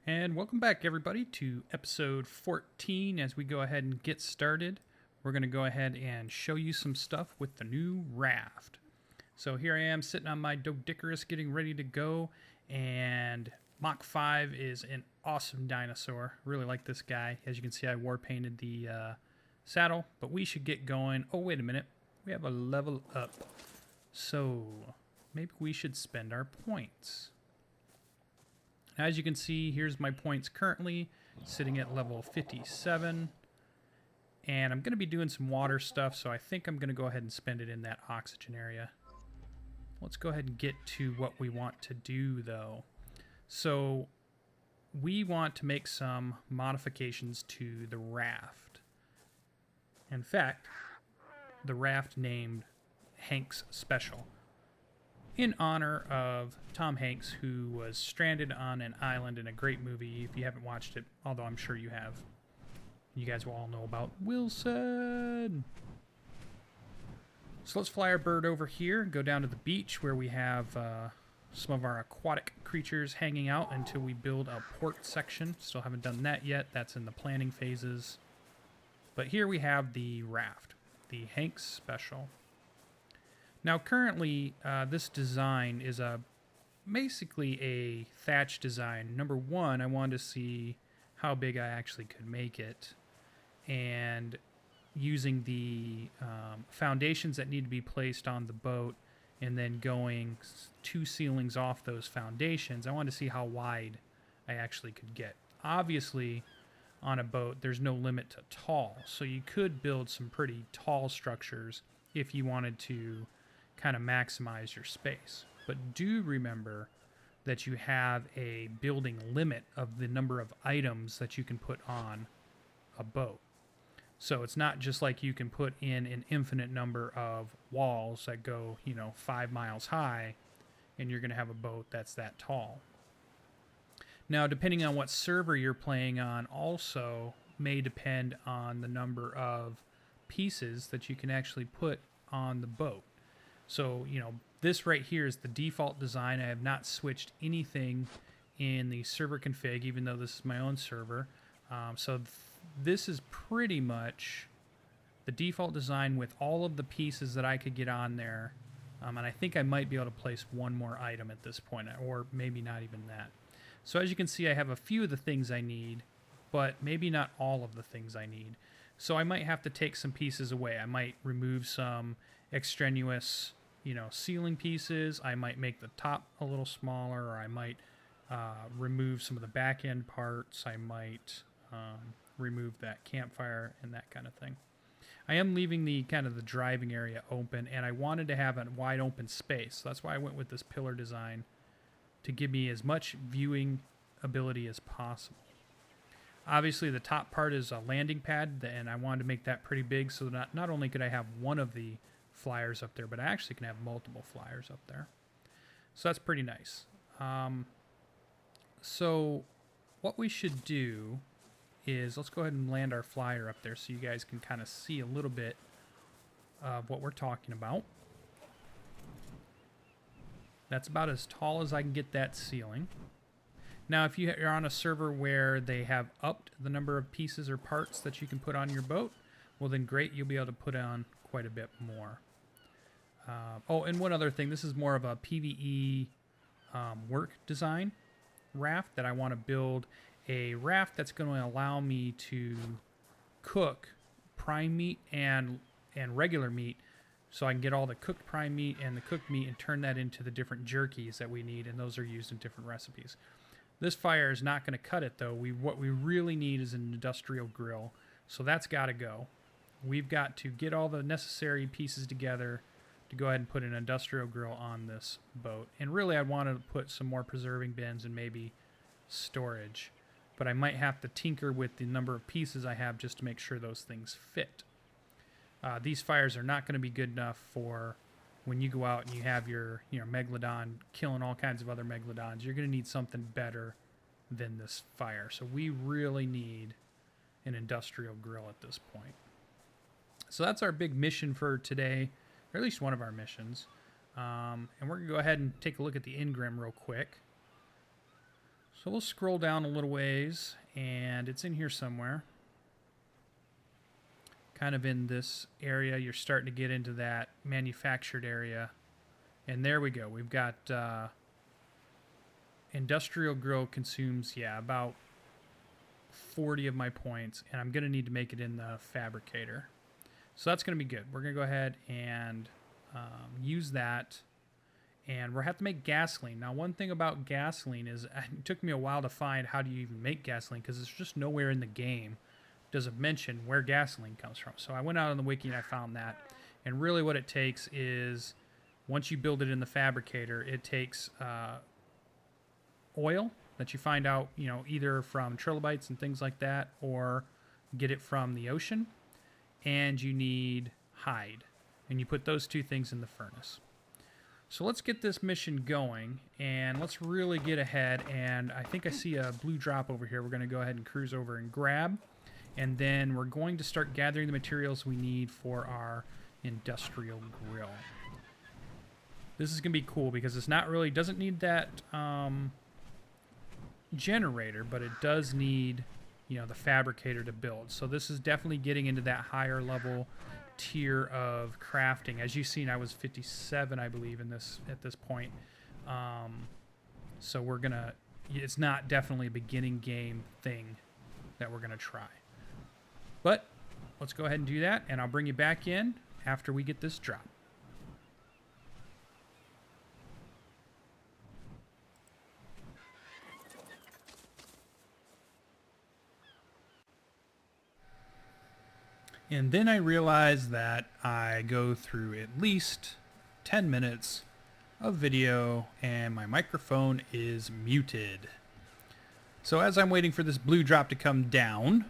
And welcome back, everybody, to episode 14. As we go ahead and get started, we're going to go ahead and show you some stuff with the new raft. So here I am sitting on my Dodicarus getting ready to go, and Mach 5 is an awesome dinosaur. Really like this guy. As you can see, I war painted the saddle, but we should get going. Oh, wait a minute. We have a level up. So maybe we should spend our points. As you can see, here's my points currently, sitting at level 57. And I'm going to be doing some water stuff, so I think I'm going to go ahead and spend it in that oxygen area. Let's go ahead and get to what we want to do, though. So we want to make some modifications to the raft. In fact, the raft named Hank's Special, in honor of Tom Hanks, who was stranded on an island in a great movie. If you haven't watched it, although I'm sure you have, you guys will all know about Wilson. So let's fly our bird over here and go down to the beach where we have some of our aquatic creatures hanging out until we build a port section. Still haven't done that yet. That's in the planning phases. But here we have the raft, the Hank's Special. Now, currently, this design is basically a thatch design. Number one, I wanted to see how big I actually could make it. And using the foundations that need to be placed on the boat and then going 2 ceilings off those foundations, I wanted to see how wide I actually could get. Obviously, on a boat, there's no limit to tall. So you could build some pretty tall structures if you wanted to kind of maximize your space. But do remember that you have a building limit of the number of items that you can put on a boat. So it's not just like you can put in an infinite number of walls that go, 5 miles high, and you're going to have a boat that's that tall. Now, depending on what server you're playing on also may depend on the number of pieces that you can actually put on the boat. So, this right here is the default design. I have not switched anything in the server config, even though this is my own server. This is pretty much the default design with all of the pieces that I could get on there. And I think I might be able to place one more item at this point, or maybe not even that. So as you can see, I have a few of the things I need, but maybe not all of the things I need. So I might have to take some pieces away. I might remove some extraneous ceiling pieces. I might make the top a little smaller, or I might remove some of the back end parts. I might remove that campfire and that kind of thing. I am leaving the driving area open, and I wanted to have a wide open space. So that's why I went with this pillar design, to give me as much viewing ability as possible. Obviously, the top part is a landing pad, and I wanted to make that pretty big so that not only could I have one of the flyers up there, but I actually can have multiple flyers up there. So that's pretty nice. So what we should do is let's go ahead and land our flyer up there so you guys can kind of see a little bit of what we're talking about. That's about as tall as I can get that ceiling. Now, if you're on a server where they have upped the number of pieces or parts that you can put on your boat, well then great, you'll be able to put on quite a bit more. And one other thing, this is more of a PvE work design raft that I want to build. A raft that's going to allow me to cook prime meat and regular meat, so I can get all the cooked prime meat and the cooked meat and turn that into the different jerkies that we need, and those are used in different recipes. This fire is not going to cut it, though. What we really need is an industrial grill, so that's got to go. We've got to get all the necessary pieces together to go ahead and put an industrial grill on this boat. And really, I wanted to put some more preserving bins and maybe storage. But I might have to tinker with the number of pieces I have just to make sure those things fit. These fires are not going to be good enough for when you go out and you have your megalodon killing all kinds of other megalodons. You're going to need something better than this fire. So we really need an industrial grill at this point. So that's our big mission for today, or at least one of our missions. And we're going to go ahead and take a look at the Ingram real quick. So we'll scroll down a little ways, and it's in here somewhere. Kind of in this area, you're starting to get into that manufactured area. And there we go. We've got industrial grill consumes, yeah, about 40 of my points, and I'm going to need to make it in the fabricator. So that's going to be good. We're going to go ahead and use that. And we'll have to make gasoline. Now, one thing about gasoline is it took me a while to find how do you even make gasoline, because it's just nowhere in the game does it mention where gasoline comes from. So I went out on the wiki and I found that. And really what it takes is, once you build it in the fabricator, it takes oil that you find out, you know, either from trilobites and things like that, or get it from the ocean. And you need hide. And you put those two things in the furnace. So let's get this mission going, and let's really get ahead. And I think I see a blue drop over here. We're going to go ahead and cruise over and grab. And then we're going to start gathering the materials we need for our industrial grill. This is going to be cool because it's not really, doesn't need that generator, but it does need, you know, the fabricator to build. So this is definitely getting into that higher level tier of crafting. As you've seen, I was 57, I believe, in this at this point. So we're gonna, it's not definitely a beginning game thing that we're gonna try. But let's go ahead and do that, and I'll bring you back in after we get this drop. And then I realized that I go through at least 10 minutes of video and my microphone is muted. So as I'm waiting for this blue drop to come down,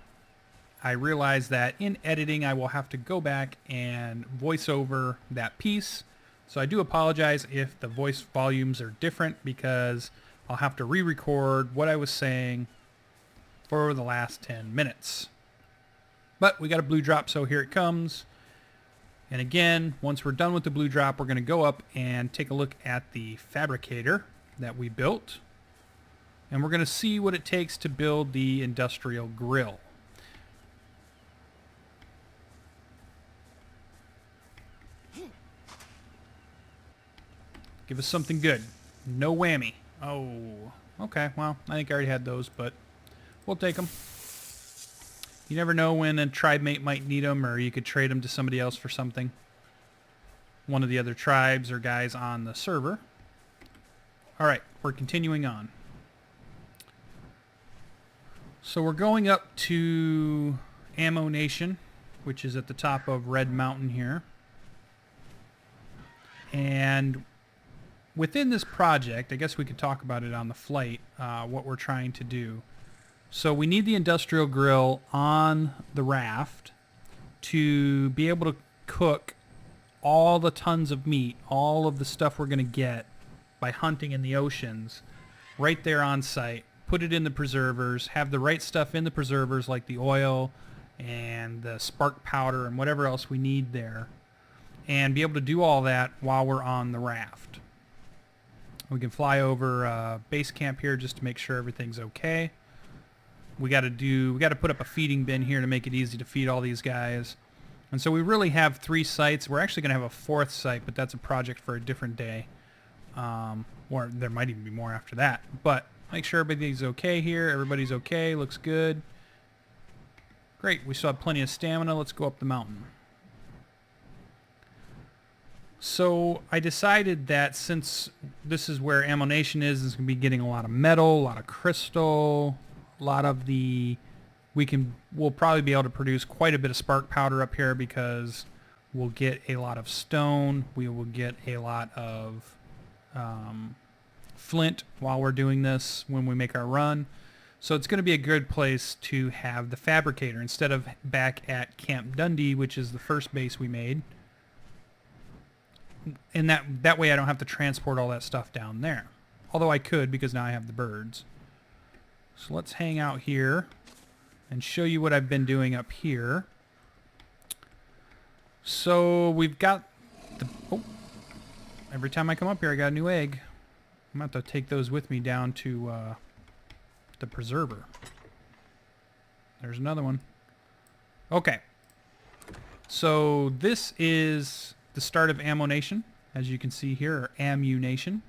I realize that in editing I will have to go back and voice over that piece. So I do apologize if the voice volumes are different, because I'll have to re-record what I was saying for the last 10 minutes. But we got a blue drop, so here it comes. And again, once we're done with the blue drop, we're going to go up and take a look at the fabricator that we built. And we're going to see what it takes to build the industrial grill. Give us something good. No whammy. Oh, okay. Well, I think I already had those, but we'll take them. You never know when a tribe mate might need them, or you could trade them to somebody else for something. One of the other tribes or guys on the server. Alright, we're continuing on. So we're going up to Ammo Nation, which is at the top of Red Mountain here. And within this project, I guess we could talk about it on the flight, what we're trying to do. So we need the industrial grill on the raft to be able to cook all the tons of meat, all of the stuff we're going to get by hunting in the oceans, right there on site. Put it in the preservers, have the right stuff in the preservers like the oil and the spark powder and whatever else we need there, and be able to do all that while we're on the raft. We can fly over base camp here just to make sure everything's okay. We got to put up a feeding bin here to make it easy to feed all these guys. And so we really have 3 sites. We're actually going to have a 4th site, but that's a project for a different day. Or there might even be more after that. But make sure everybody's okay here. Everybody's okay. Looks good. Great. We still have plenty of stamina. Let's go up the mountain. So I decided that since this is where Ammo Nation is, it's going to be getting a lot of metal, a lot of crystal, a lot of the, we'll probably be able to produce quite a bit of spark powder up here, because we'll get a lot of stone. We will get a lot of flint while we're doing this when we make our run. So it's going to be a good place to have the fabricator instead of back at Camp Dundee, which is the first base we made. And that way I don't have to transport all that stuff down there. Although I could, because now I have the birds. So let's hang out here and show you what I've been doing up here. So we've got the... Oh, every time I come up here I got a new egg. I'm going to have to take those with me down to the preserver. There's another one. Okay. So this is the start of Ammunition, as you can see here, or Ammunition.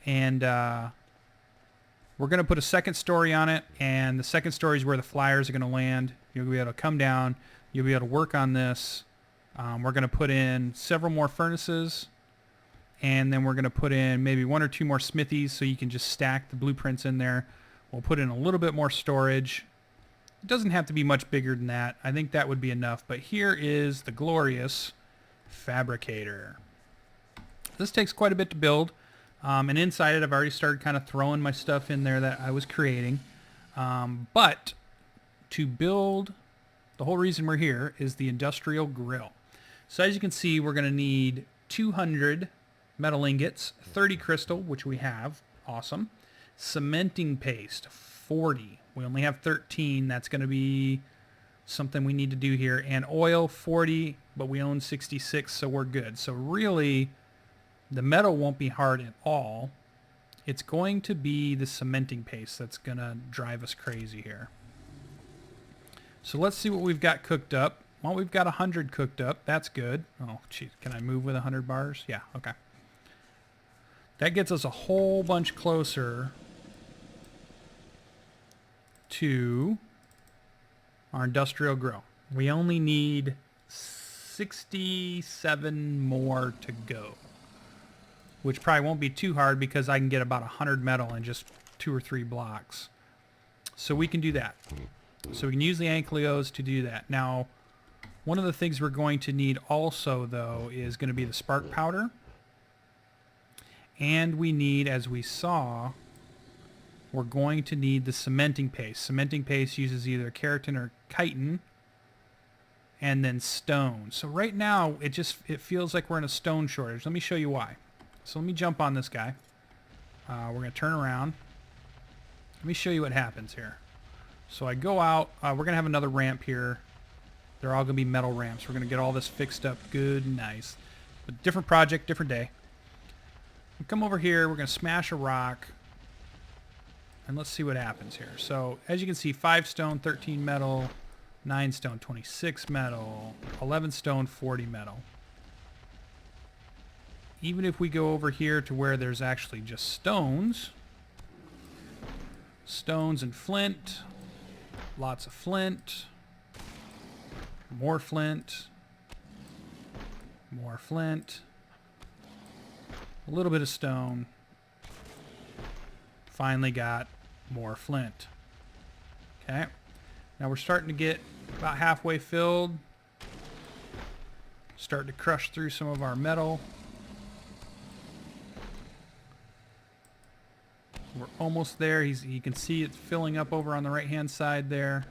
And we're going to put a second story on it, and the second story is where the flyers are going to land. You'll be able to come down. You'll be able to work on this. We're going to put in several more furnaces, and then we're going to put in maybe 1 or 2 more smithies so you can just stack the blueprints in there. We'll put in a little bit more storage. It doesn't have to be much bigger than that. I think that would be enough. But here is the glorious fabricator. This takes quite a bit to build. And inside it, I've already started kind of throwing my stuff in there that I was creating. But to build, the whole reason we're here is the industrial grill. So as you can see, we're going to need 200 metal ingots, 30 crystal, which we have. Awesome. Cementing paste, 40. We only have 13. That's going to be something we need to do here. And oil, 40, but we own 66, so we're good. So really, the metal won't be hard at all. It's going to be the cementing paste that's going to drive us crazy here. So let's see what we've got cooked up. Well, we've got 100 cooked up. That's good. Oh, geez. Can I move with 100 bars? Yeah, okay. That gets us a whole bunch closer to our industrial grill. We only need 67 more to go, which probably won't be too hard because I can get about 100 metal in just 2 or 3 blocks. So we can do that. So we can use the anklios to do that. Now, one of the things we're going to need also, though, is going to be the spark powder. And we need, as we saw, we're going to need the cementing paste. Cementing paste uses either keratin or chitin, and then stone. So right now, it feels like we're in a stone shortage. Let me show you why. So let me jump on this guy. We're going to turn around. Let me show you what happens here. So I go out. We're going to have another ramp here. They're all going to be metal ramps. We're going to get all this fixed up good and nice. But different project, different day. We come over here. We're going to smash a rock. And let's see what happens here. So as you can see, 5 stone, 13 metal, 9 stone, 26 metal, 11 stone, 40 metal. Even if we go over here to where there's actually just stones and flint, lots of flint, more flint, more flint, a little bit of stone, finally got more flint. Okay, now we're starting to get about halfway filled, starting to crush through some of our metal. We're almost there. You can see it filling up over on the right hand side there.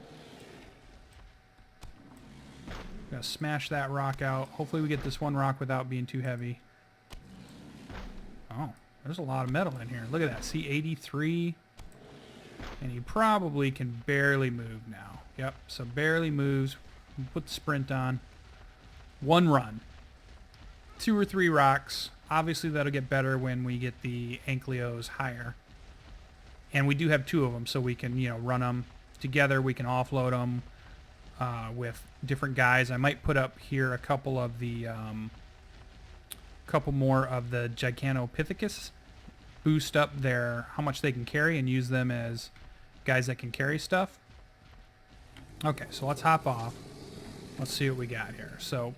Gonna smash that rock out. Hopefully we get this one rock without being too heavy. Oh, there's a lot of metal in here. Look at that. See, 83. And he probably can barely move now. Yep, so barely moves. Put the sprint on. 1 run. 2 or 3 rocks. Obviously that'll get better when we get the anklios higher. And we do have 2 of them, so we can, run them together. We can offload them with different guys. I might put up here a couple of the, couple more of the Gigantopithecus. Boost up how much they can carry and use them as guys that can carry stuff. Okay, so let's hop off. Let's see what we got here. So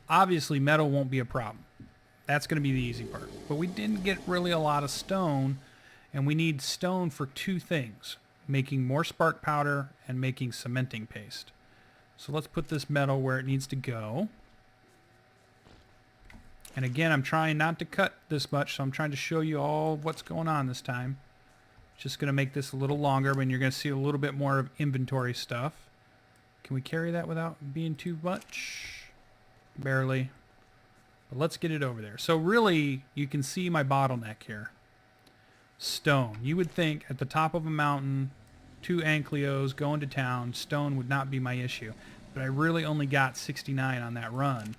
obviously metal won't be a problem. That's going to be the easy part. But we didn't get really a lot of stone. And we need stone for 2 things, making more spark powder and making cementing paste. So let's put this metal where it needs to go. And again, I'm trying not to cut this much, so I'm trying to show you all what's going on this time. Just going to make this a little longer, but you're going to see a little bit more of inventory stuff. Can we carry that without being too much? Barely. But let's get it over there. So really, you can see my bottleneck here. Stone. You would think at the top of a mountain, 2 anklios going to town, stone would not be my issue. But I really only got 69 on that run.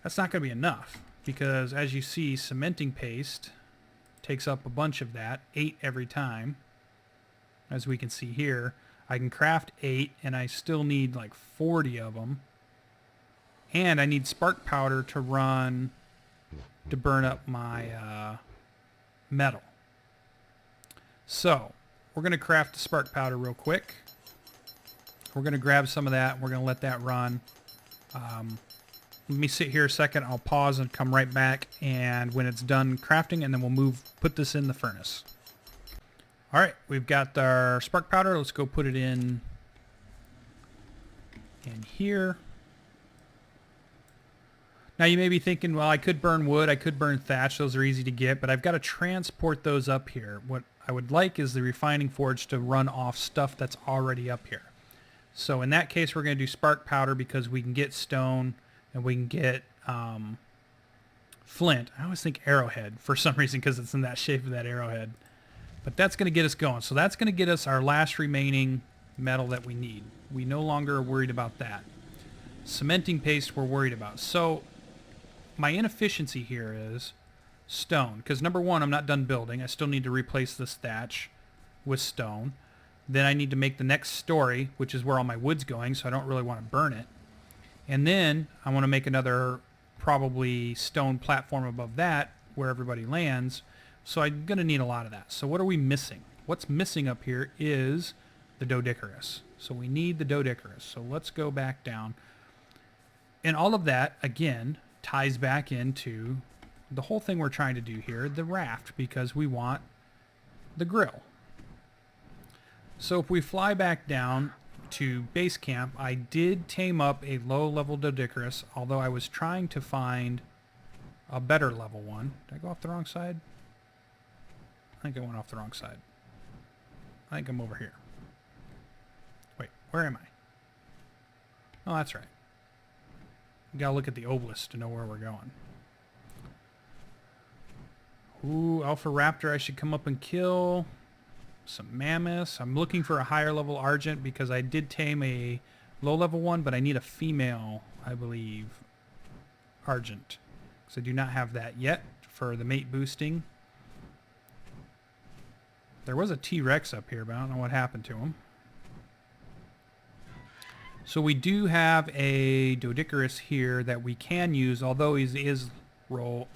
That's not going to be enough because as you see, cementing paste takes up a bunch of that, 8 every time. as we can see here. I can craft 8, and I still need like 40 of them. And I need spark powder to run to burn up my metal. So we're going to craft the spark powder real quick. We're going to grab some of that. We're going to let that run. Let me sit here a second. I'll pause and come right back. And when it's done crafting, and then we'll put this in the furnace. All right, we've got our spark powder. Let's go put it in here. Now you may be thinking, well, I could burn wood, I could burn thatch, those are easy to get, but I've got to transport those up here. What I would like is the refining forge to run off stuff that's already up here. So in that case, we're going to do spark powder because we can get stone and we can get flint. I always think arrowhead for some reason because it's in that shape of that arrowhead. But that's going to get us going. So that's going to get us our last remaining metal that we need. We no longer are worried about that. Cementing paste we're worried about. So my inefficiency here is stone. Because number one, I'm not done building. I still need to replace this thatch with stone. Then I need to make the next story, which is where all my wood's going, so I don't really want to burn it. And then I want to make another probably stone platform above that where everybody lands. So I'm going to need a lot of that. So what are we missing? What's missing up here is the Doedicurus. So we need the Doedicurus. So let's go back down. And all of that, again, ties back into the whole thing we're trying to do here, the raft, because we want the grill. So if we fly back down to base camp, I did tame up a low-level Doedicurus, although I was trying to find a better level one. Did I go off the wrong side? I think I went off the wrong side. I think I'm over here. Wait, where am I? Oh, that's right. You gotta look at the obelisk to know where we're going. Ooh, Alpha Raptor I should come up and kill. Some mammoths. I'm looking for a higher level Argent because I did tame a low level one, but I need a female, I believe, Argent. So I do not have that yet for the mate boosting. There was a T-Rex up here, but I don't know what happened to him. So we do have a Doedicurus here that we can use, although he is low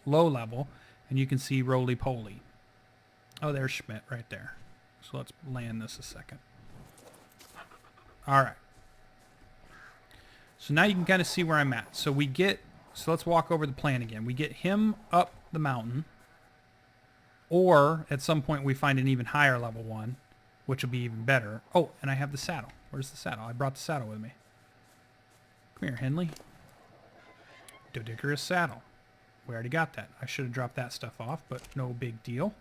level, and you can see roly-poly. Oh, there's Schmidt right there. So let's land this a second. All right. So now you can kind of see where I'm at. So let's walk over the plan again. We get him up the mountain, or at some point we find an even higher level one, which will be even better. Oh, and I have the saddle. Where's the saddle? I brought the saddle with me. Come here, Henley. Doedicurus saddle. We already got that. I should have dropped that stuff off, but no big deal.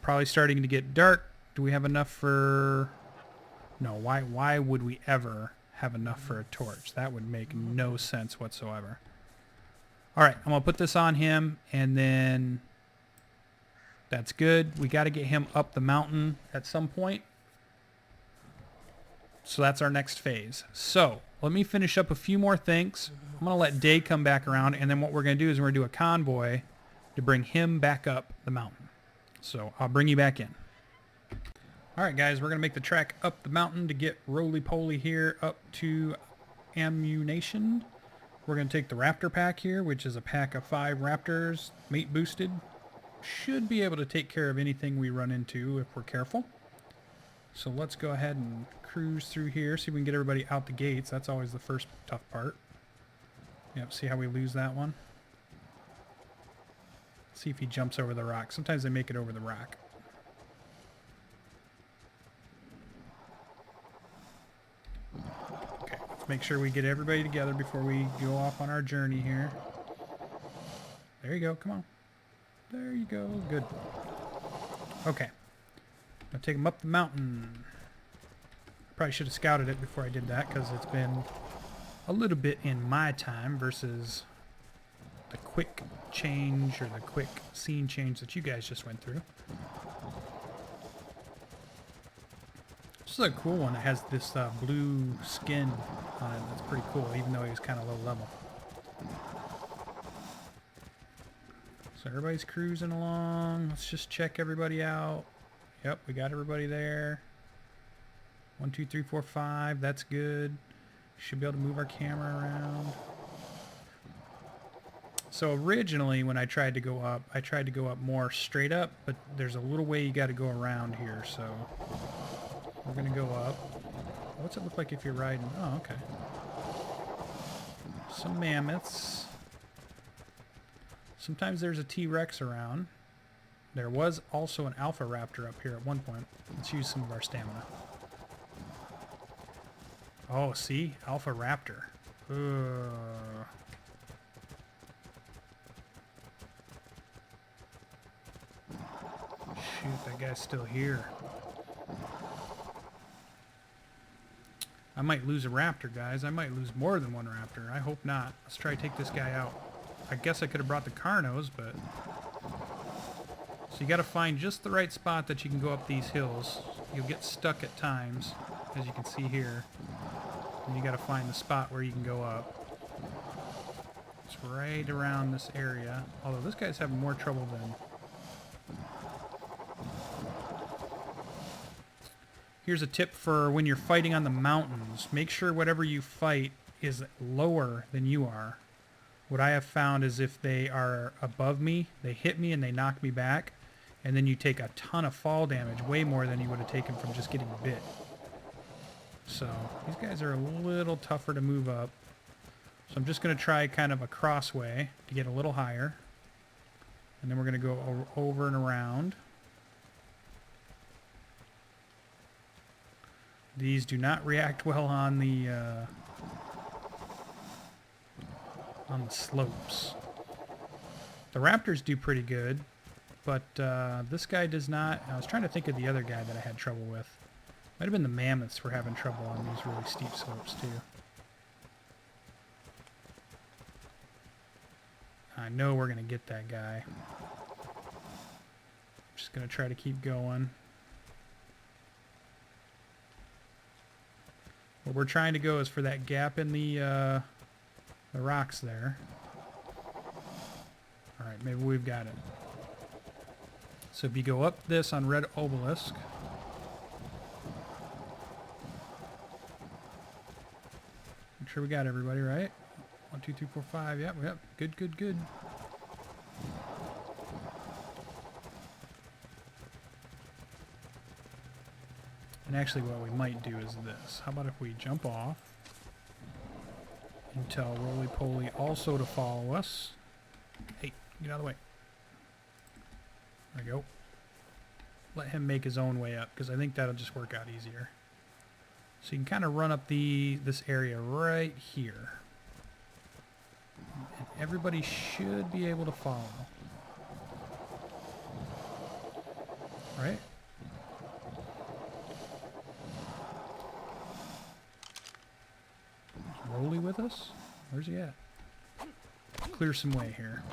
Probably starting to get dark. Do we have enough for... No, why would we ever have enough for a torch? That would make no sense whatsoever. Alright, I'm going to put this on him, and then... That's good. We got to get him up the mountain at some point. So that's our next phase. So let me finish up a few more things. I'm going to let Day come back around, and then what we're going to do is we're going to do a convoy to bring him back up the mountain. So I'll bring you back in. All right, guys, we're going to make the trek up the mountain to get roly-poly here up to ammunition. We're going to take the raptor pack here, which is a pack of 5 raptors, mate boosted. Should be able to take care of anything we run into if we're careful. So let's go ahead and cruise through here, see if we can get everybody out the gates. That's always the first tough part. Yep, see how we lose that one? See if he jumps over the rock. Sometimes they make it over the rock. Okay, let's make sure we get everybody together before we go off on our journey here. There you go, come on. There you go, good. Okay. I'll take him up the mountain. Probably should have scouted it before I did that because it's been a little bit in my time versus the quick change or the quick scene change that you guys just went through. This is a cool one. It has this blue skin on it. That's pretty cool, even though he was kind of low level. So everybody's cruising along. Let's just check everybody out. Yep, we got everybody there. 1, 2, 3, 4, 5. That's good. Should be able to move our camera around. So originally when I tried to go up more straight up, but there's a little way you got to go around here, so we're going to go up. What's it look like if you're riding? Oh, okay. Some mammoths. Sometimes there's a T-Rex around. There was also an alpha raptor up here at one point. Let's use some of our stamina. Oh, see? Alpha raptor. Shoot, that guy's still here. I might lose a raptor, guys. I might lose more than one raptor. I hope not. Let's try to take this guy out. I guess I could have brought the Carnos, but... So you got to find just the right spot that you can go up these hills. You'll get stuck at times, as you can see here. And you got to find the spot where you can go up. It's right around this area. Although this guy's having more trouble than... Here's a tip for when you're fighting on the mountains. Make sure whatever you fight is lower than you are. What I have found is if they are above me, they hit me and they knock me back, and then you take a ton of fall damage, way more than you would have taken from just getting bit. So these guys are a little tougher to move up. So I'm just going to try kind of a crossway to get a little higher. And then we're going to go over and around. These do not react well on the slopes. The raptors do pretty good, but this guy does not. I was trying to think of the other guy that I had trouble with. Might have been the mammoths were having trouble on these really steep slopes too. I know we're going to get that guy. Just going to try to keep going. What we're trying to go is for that gap in the rocks there. Alright, maybe we've got it. So if you go up this on Red Obelisk, make sure we got everybody, right? 1, 2, 3, 4, 5. Yep, yep. Good, good, good. And actually what we might do is this. How about if we jump off and tell Roly Poly also to follow us. Hey, get out of the way. There we go. Let him make his own way up, because I think that'll just work out easier. So you can kind of run up this area right here. And everybody should be able to follow. Right? Roly with us? Where's he at? Clear some way here.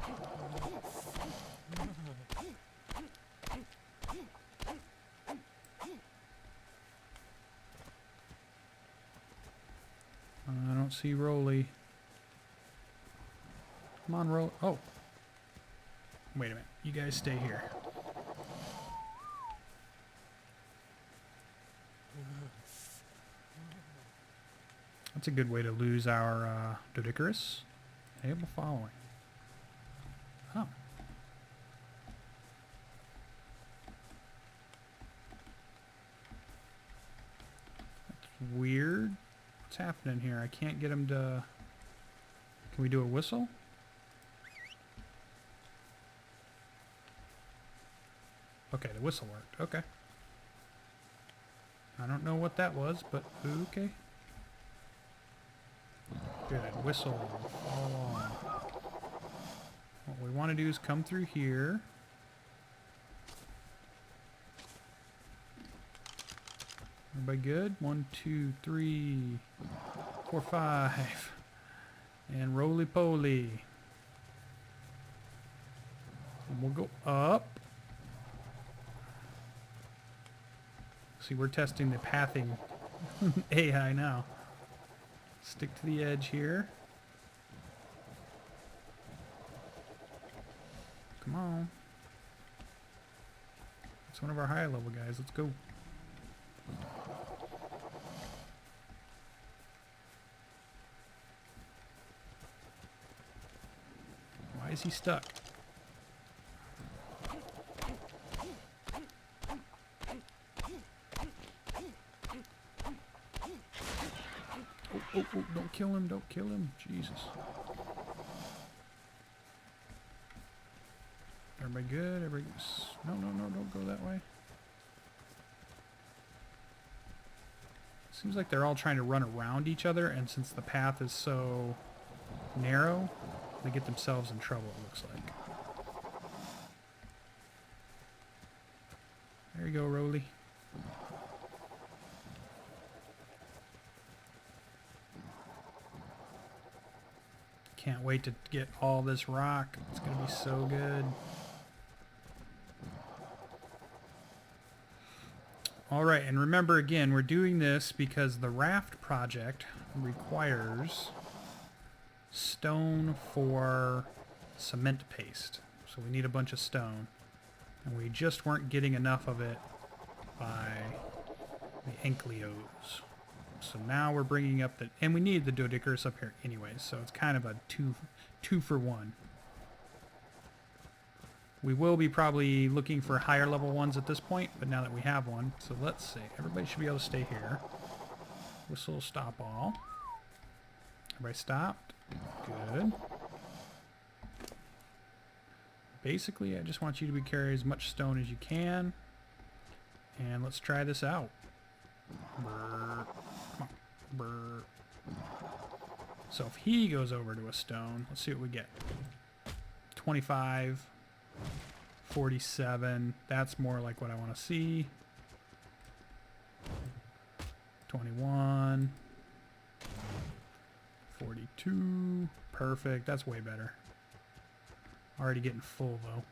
I don't see Roly. Come on, Roly. Oh. Wait a minute. You guys stay here. That's a good way to lose our Doedicurus. Enable following. Oh. That's weird. What's happening here? I can't get him to... Can we do a whistle? Okay, the whistle worked. Okay. I don't know what that was, but okay. Good. Whistle. Follow along. What we want to do is come through here. Everybody good? 1, 2, 3, 4, 5. And Roly Poly. And we'll go up. See, we're testing the pathing AI now. Stick to the edge here. Come on. It's one of our high level guys. Let's go. Why is he stuck? Oh, don't kill him, don't kill him. Jesus. Everybody good? Everybody... No, don't go that way. Seems like they're all trying to run around each other, and since the path is so narrow, they get themselves in trouble, it looks like. There you go, Rolly. Can't wait to get all this rock. It's going to be so good. Alright, and remember again, we're doing this because the raft project requires stone for cement paste. So we need a bunch of stone. And we just weren't getting enough of it by the Ankleos. So now we're bringing up the... And we need the Doedicurus up here anyway, so it's kind of a two for one. We will be probably looking for higher level ones at this point, but now that we have one, so let's see. Everybody should be able to stay here. Whistle, stop all. Everybody stopped. Good. Basically, I just want you to carry as much stone as you can. And let's try this out. Brr. Come on. Brr. So if he goes over to a stone, let's see what we get. 25. 47. That's more like what I want to see. 21. 42. Perfect. That's way better. Already getting full though.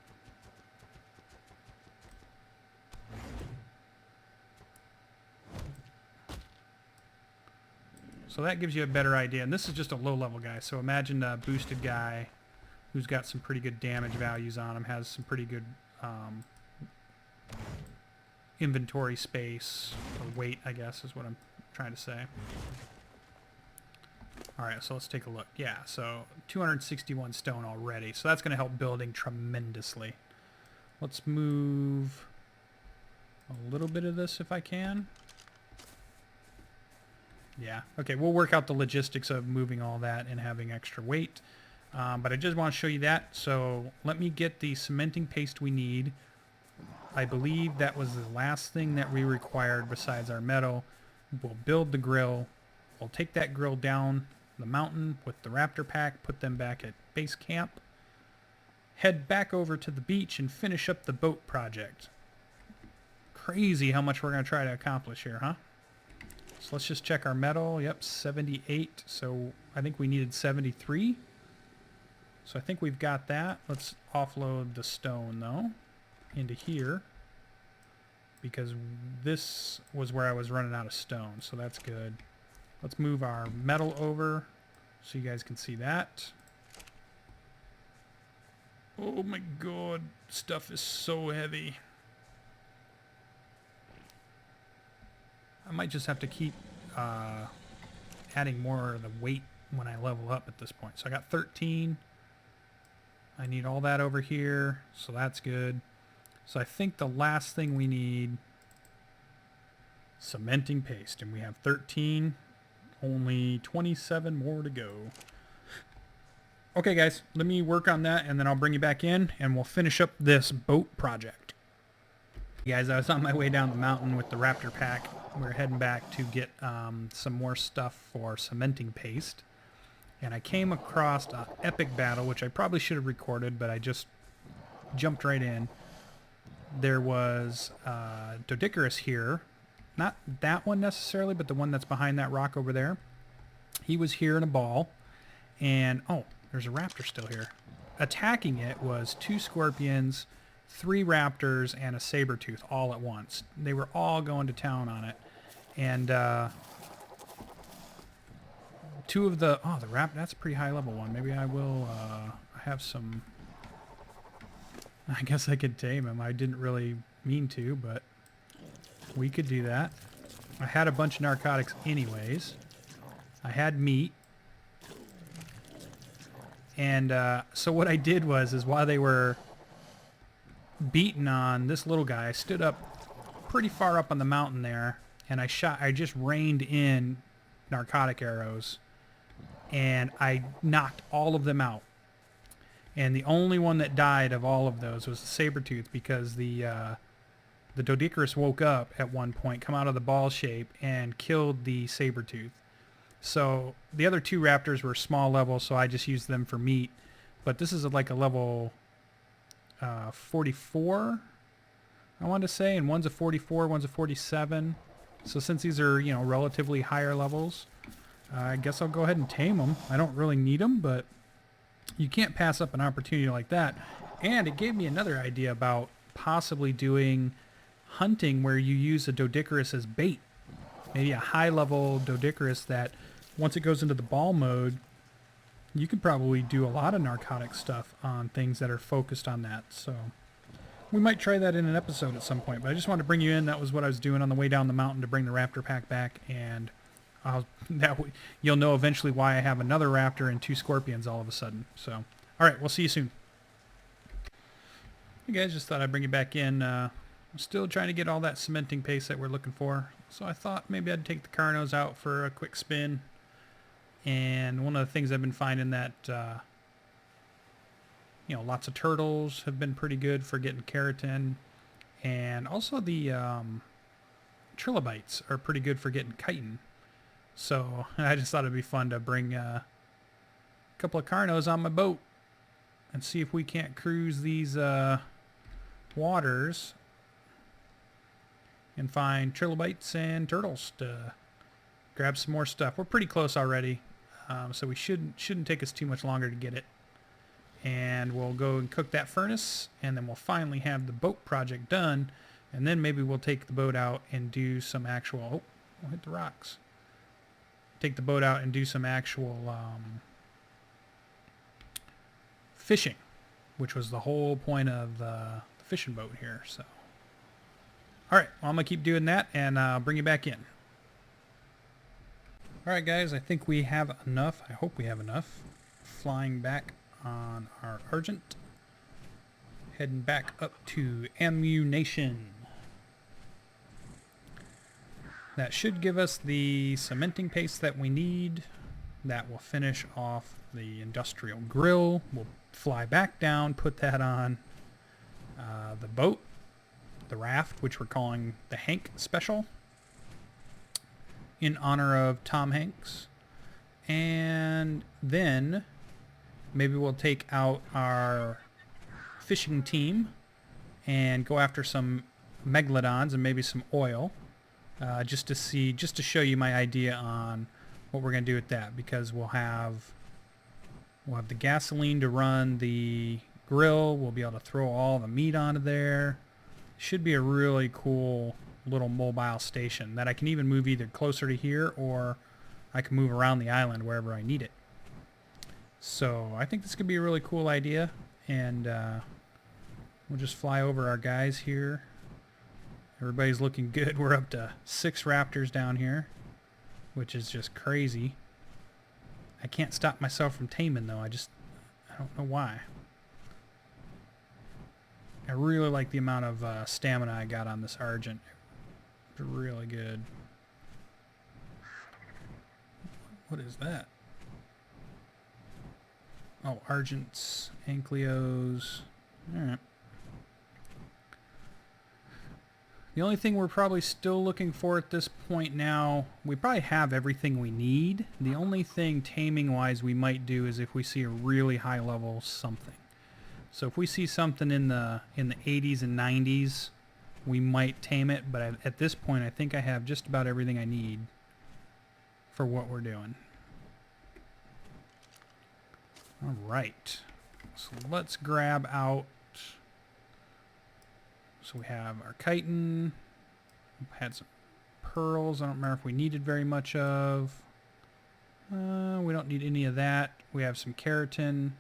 So that gives you a better idea. And this is just a low level guy. So imagine a boosted guy who's got some pretty good damage values on him, has some pretty good inventory space, or weight, I guess is what I'm trying to say. Alright, so let's take a look. Yeah, so 261 stone already, so that's going to help building tremendously. Let's move a little bit of this if I can. Yeah, okay, we'll work out the logistics of moving all that and having extra weight. But I just want to show you that. So let me get the cementing paste we need. I believe that was the last thing that we required besides our metal. We'll build the grill. We'll take that grill down the mountain with the raptor pack, put them back at base camp, head back over to the beach and finish up the boat project. Crazy how much we're going to try to accomplish here, huh? So let's just check our metal. Yep, 78. So I think we needed 73. So I think we've got that. Let's offload the stone, though, into here. Because this was where I was running out of stone, so that's good. Let's move our metal over so you guys can see that. Oh my god, stuff is so heavy. I might just have to keep adding more of the weight when I level up at this point. So I got 13. I need all that over here, so that's good. So I think the last thing we need, cementing paste, and we have 13, only 27 more to go. Okay guys, let me work on that and then I'll bring you back in and we'll finish up this boat project. Guys, I was on my way down the mountain with the raptor pack. We're heading back to get some more stuff for cementing paste. And I came across an epic battle, which I probably should have recorded, but I just jumped right in. There was Doedicurus here. Not that one necessarily, but the one that's behind that rock over there. He was here in a ball. And, oh, there's a raptor still here. Attacking it was 2 scorpions, 3 raptors, and a saber tooth all at once. They were all going to town on it. And, 2 of the... Oh, the raptor, that's a pretty high level one. Maybe I will have some... I guess I could tame him. I didn't really mean to, but we could do that. I had a bunch of narcotics anyways. I had meat. And so what I did is while they were beating on this little guy, I stood up pretty far up on the mountain there, and I just rained in narcotic arrows, and I knocked all of them out. And the only one that died of all of those was the saber-tooth, because the Doedicurus woke up at one point, come out of the ball shape, and killed the saber-tooth. So the other two raptors were small level, so I just used them for meat. But this is like a level 44, I want to say, and one's a 44, one's a 47. So since these are, you know, relatively higher levels, I guess I'll go ahead and tame them. I don't really need them, but you can't pass up an opportunity like that. And it gave me another idea about possibly doing hunting where you use a Doedicurus as bait. Maybe a high-level Doedicurus that, once it goes into the ball mode, you could probably do a lot of narcotic stuff on things that are focused on that. So we might try that in an episode at some point. But I just wanted to bring you in. That was what I was doing on the way down the mountain to bring the raptor pack back. And you'll know eventually why I have another raptor and 2 scorpions all of a sudden. So, all right, we'll see you soon. Hey guys, just thought I'd bring you back in. I'm still trying to get all that cementing paste that we're looking for. So I thought maybe I'd take the Carnos out for a quick spin. And one of the things I've been finding that, you know, lots of turtles have been pretty good for getting keratin. And also the trilobites are pretty good for getting chitin. So I just thought it'd be fun to bring a couple of Carnos on my boat and see if we can't cruise these waters and find trilobites and turtles to grab some more stuff. We're pretty close already, so we shouldn't take us too much longer to get it. And we'll go and cook that furnace, and then we'll finally have the boat project done, and then maybe we'll take the boat out and do some actual... Oh, we'll hit the rocks. Take the boat out and do some actual fishing, which was the whole point of the fishing boat here. So, all right, well, I'm gonna keep doing that and bring you back in. All right, guys, I think we have enough. I hope we have enough. Flying back on our Argent, heading back up to ammunition. That should give us the cementing paste that we need. That will finish off the industrial grill. We'll fly back down, put that on the boat, the raft, which we're calling the Hank Special, in honor of Tom Hanks. And then maybe we'll take out our fishing team and go after some megalodons and maybe some oil. Just to show you my idea on what we're going to do with that, because we'll have the gasoline to run the grill. We'll be able to throw all the meat onto there. Should be a really cool little mobile station that I can even move either closer to here, or I can move around the island wherever I need it. So I think this could be a really cool idea, and we'll just fly over our guys here. Everybody's looking good. We're up to 6 raptors down here, which is just crazy. I can't stop myself from taming, though. I don't know why. I really like the amount of stamina I got on this Argent. It's really good. What is that? Oh, Argents, Ankleos. Alright. The only thing we're probably still looking for at this point now, we probably have everything we need. The only thing taming-wise we might do is if we see a really high level something. So if we see something in the 80s and 90s, we might tame it. But at this point, I think I have just about everything I need for what we're doing. All right. So let's grab out... So we have our chitin, had some pearls. I don't remember if we needed very much of. We don't need any of that. We have some keratin,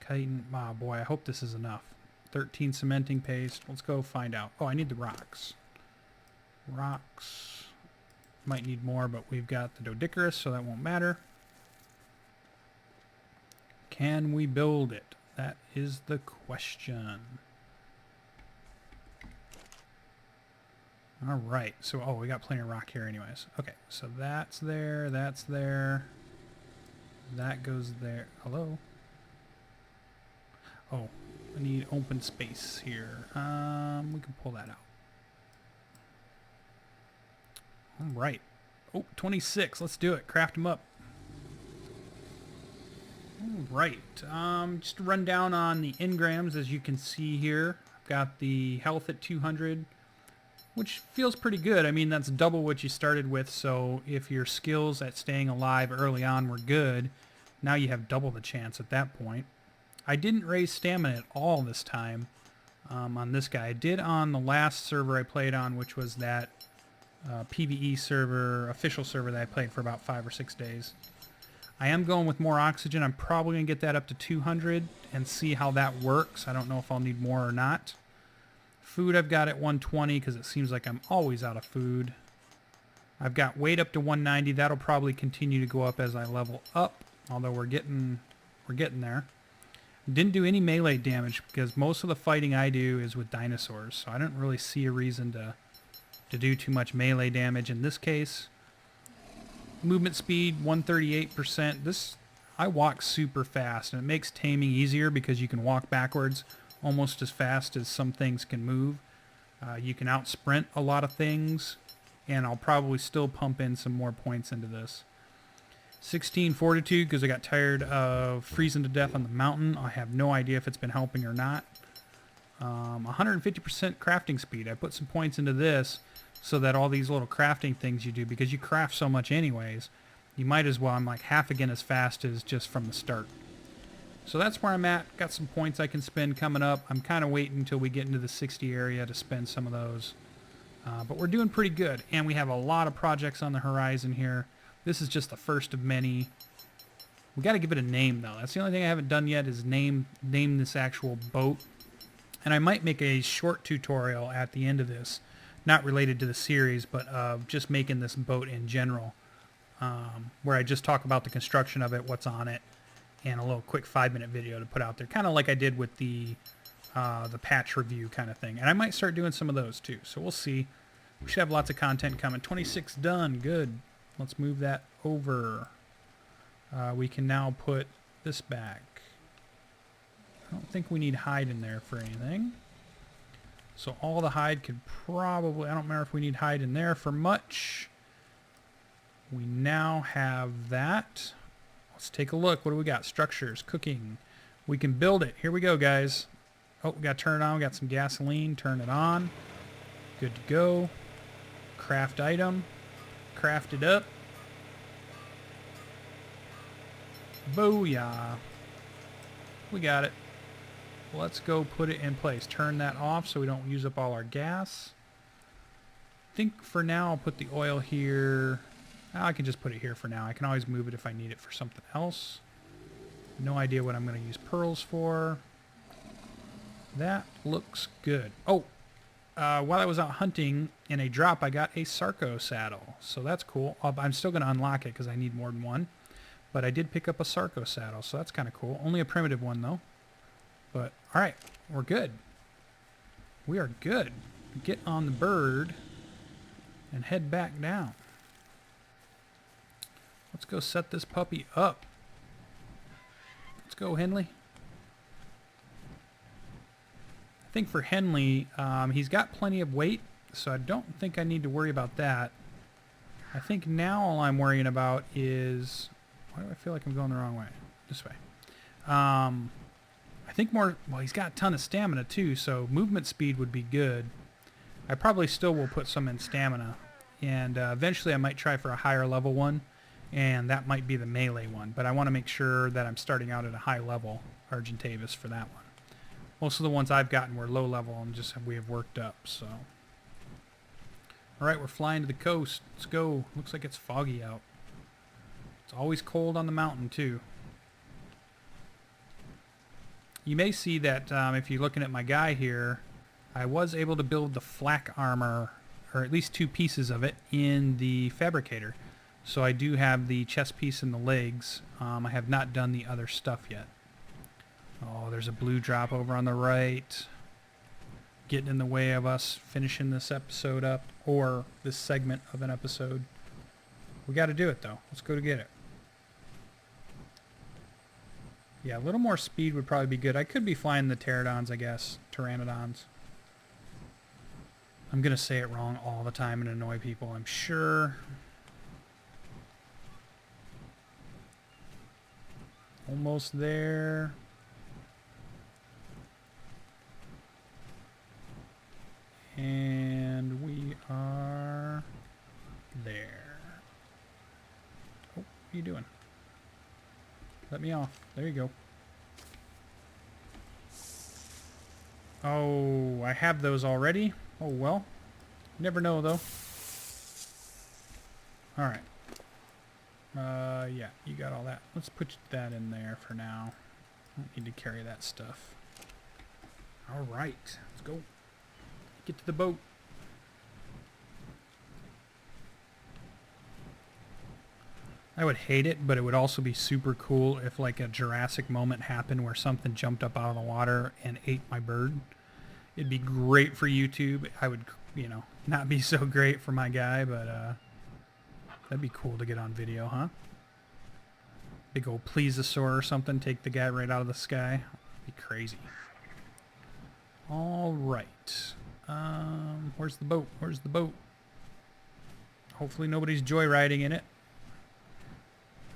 chitin. Oh boy, I hope this is enough. 13 cementing paste. Let's go find out. Oh, I need the rocks. Rocks. Might need more, but we've got the Doedicurus, so that won't matter. Can we build it? That is the question. All right. So, oh, we got plenty of rock here anyways. Okay, so that's there. That's there. That goes there. Hello? Oh, I need open space here. We can pull that out. All right. Oh, 26. Let's do it. Craft them up. All right. Just to run down on the engrams, as you can see here. I've got the health at 200, which feels pretty good. I mean, that's double what you started with, so if your skills at staying alive early on were good, now you have double the chance at that point. I didn't raise stamina at all this time on this guy. I did on the last server I played on, which was that PvE server, official server that I played for about 5 or 6 days. I am going with more oxygen. I'm probably going to get that up to 200 and see how that works. I don't know if I'll need more or not. Food I've got at 120 because it seems like I'm always out of food. I've got weight up to 190. That'll probably continue to go up as I level up, although we're getting there. Didn't do any melee damage because most of the fighting I do is with dinosaurs, so I don't really see a reason to do too much melee damage in this case. Movement speed 138%. I walk super fast, and it makes taming easier because you can walk backwards almost as fast as some things can move. You can out sprint a lot of things, and I'll probably still pump in some more points into this. 16 fortitude because I got tired of freezing to death on the mountain. I have no idea if it's been helping or not. 150% crafting speed. I put some points into this so that all these little crafting things you do, because you craft so much anyways, you might as well. I'm like half again as fast as just from the start. So that's where I'm at. Got some points I can spend coming up. I'm kind of waiting until we get into the 60 area to spend some of those. But we're doing pretty good, and we have a lot of projects on the horizon here. This is just the first of many. We got to give it a name, though. That's the only thing I haven't done yet is name this actual boat. And I might make a short tutorial at the end of this, not related to the series, but just making this boat in general, where I just talk about the construction of it, what's on it, and a little quick 5-minute video to put out there, kind of like I did with the patch review kind of thing. And I might start doing some of those too, so we'll see. We should have lots of content coming. 26 done. Good. Let's move that over. We can now put this back. I don't think we need hide in there for anything. So all the hide could probably... I don't remember if we need hide in there for much. We now have that. Let's take a look. What do we got? Structures, cooking. We can build it. Here we go, guys. Oh, we got to turn it on. We got some gasoline. Turn it on. Good to go. Craft item. Craft it up. Booyah. We got it. Let's go put it in place. Turn that off so we don't use up all our gas. I think for now I'll put the oil here. I can just put it here for now. I can always move it if I need it for something else. No idea what I'm going to use pearls for. That looks good. Oh, while I was out hunting in a drop, I got a Sarco saddle. So that's cool. I'm still going to unlock it because I need more than one. But I did pick up a Sarco saddle, so that's kind of cool. Only a primitive one, though. But, alright, we're good. We are good. Get on the bird and head back down. Let's go set this puppy up. Let's go, Henley. I think for Henley, he's got plenty of weight, so I don't think I need to worry about that. I think now all I'm worrying about is... Why do I feel like I'm going the wrong way? This way. I think more... Well, he's got a ton of stamina, too, so movement speed would be good. I probably still will put some in stamina. And eventually I might try for a higher level one, and that might be the melee one. But I want to make sure that I'm starting out at a high level Argentavis for that one. Most of the ones I've gotten were low level and just we have worked up, so... Alright, we're flying to the coast. Let's go. Looks like it's foggy out. It's always cold on the mountain, too. you may see that if you're looking at my guy here, I was able to build the flak armor, or at least 2 pieces of it, in the fabricator. So I do have the chest piece and the legs. I have not done the other stuff yet. Oh, there's a blue drop over on the right, getting in the way of us finishing this episode up, or this segment of an episode. We got to do it though. Let's go to get it. Yeah, a little more speed would probably be good. I could be flying the pterodons, I guess. Pteranodons. I'm going to say it wrong all the time and annoy people, I'm sure. Almost there. And we are there. Oh, what are you doing? Let me off. There you go. Oh, I have those already? Oh, well. You never know, though. Alright. Yeah, you got all that. Let's put that in there for now. Don't need to carry that stuff. Alright, let's go. Get to the boat. I would hate it, but it would also be super cool if like a Jurassic moment happened where something jumped up out of the water and ate my bird. It'd be great for YouTube. I would, you know, not be so great for my guy, but that'd be cool to get on video, huh? Big old plesiosaur or something, take the guy right out of the sky. It'd be crazy. All right. Where's the boat? Where's the boat? Hopefully nobody's joyriding in it.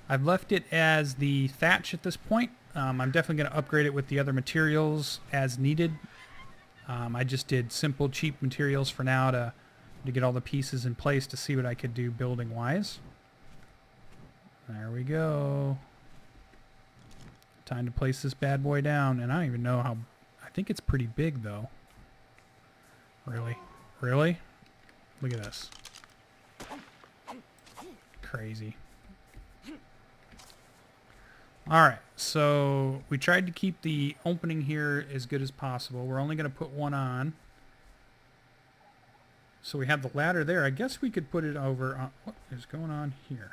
I've left it as the thatch at this point. I'm definitely going to upgrade it with the other materials as needed. I just did simple, cheap materials for now to get all the pieces in place to see what I could do building-wise. There we go. Time to place this bad boy down. And I don't even know how... I think it's pretty big, though. Really? Really? Look at this. Crazy. Alright, so we tried to keep the opening here as good as possible. We're only going to put one on. So we have the ladder there. I guess we could put it over on... What is going on here?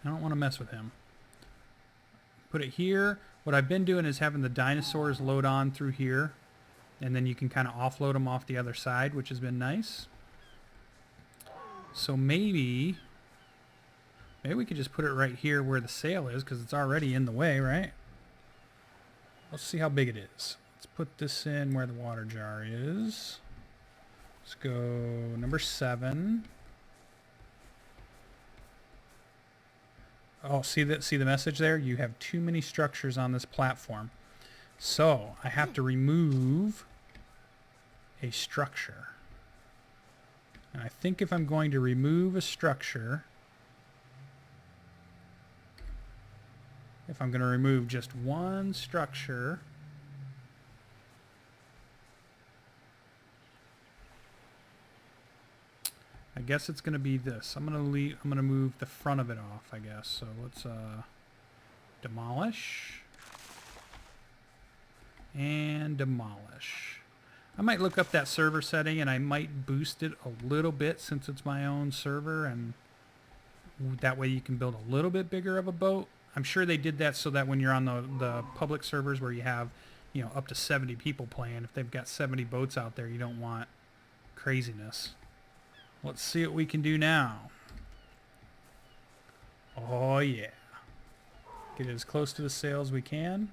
I don't want to mess with him. Put it here. What I've been doing is having the dinosaurs load on through here. And then you can kind of offload them off the other side, which has been nice. So maybe we could just put it right here where the sail is, because it's already in the way, right? Let's see how big it is. Let's put this in where the water jar is. Let's go number 7. Oh, see the message there? You have too many structures on this platform. So I have to remove a structure. And I think if I'm going to remove a structure, if I'm going to remove just one structure, I guess it's going to be this. I'm going to move the front of it off, I guess. So let's demolish and demolish. I might look up that server setting and I might boost it a little bit since it's my own server, and that way you can build a little bit bigger of a boat. I'm sure they did that so that when you're on the public servers where you have, you know, up to 70 people playing, if they've got 70 boats out there, you don't want craziness. Let's see what we can do now. Oh yeah. Get it as close to the sail as we can.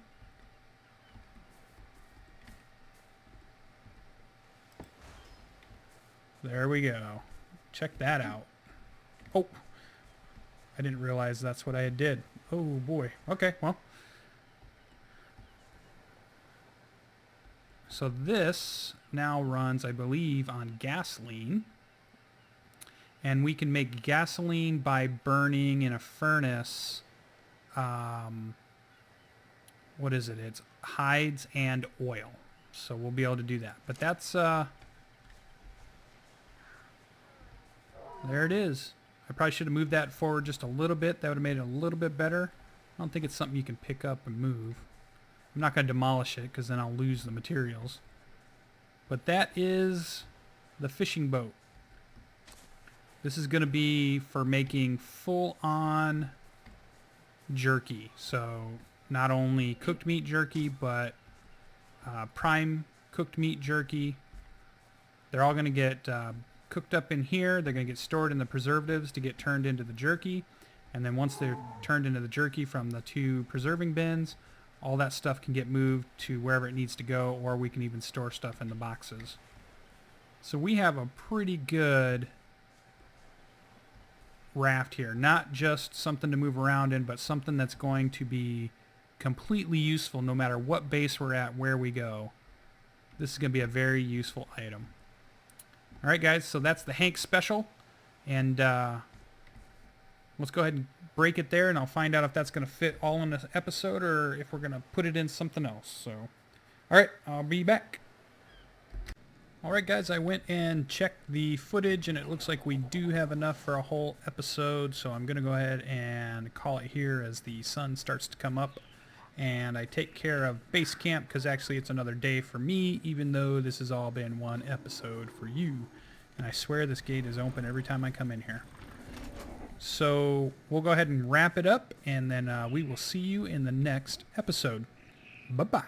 There we go. Check that out. Oh, I didn't realize that's what I had did. Oh boy. Okay, well. So this now runs, I believe, on gasoline. And we can make gasoline by burning in a furnace. What is it? It's hides and oil. So we'll be able to do that. But that's... there it is. I probably should have moved that forward just a little bit. That would have made it a little bit better. I don't think it's something you can pick up and move. I'm not going to demolish it because then I'll lose the materials. But that is the fishing boat. This is going to be for making full-on jerky. So not only cooked meat jerky, but prime cooked meat jerky. They're all going to get cooked up in here. They're going to get stored in the preservatives to get turned into the jerky. And then once they're turned into the jerky from the 2 preserving bins, all that stuff can get moved to wherever it needs to go, or we can even store stuff in the boxes. So we have a pretty good raft here. Not just something to move around in, but something that's going to be completely useful no matter what base we're at, where we go. This is going to be a very useful item. Alright guys, so that's the Hank special. And let's go ahead and break it there, and I'll find out if that's going to fit all in this episode or if we're going to put it in something else. So, alright, I'll be back. Alright guys, I went and checked the footage, and it looks like we do have enough for a whole episode, so I'm going to go ahead and call it here as the sun starts to come up. And I take care of base camp because actually it's another day for me, even though this has all been one episode for you. And I swear this gate is open every time I come in here. So we'll go ahead and wrap it up, and then we will see you in the next episode. Bye-bye.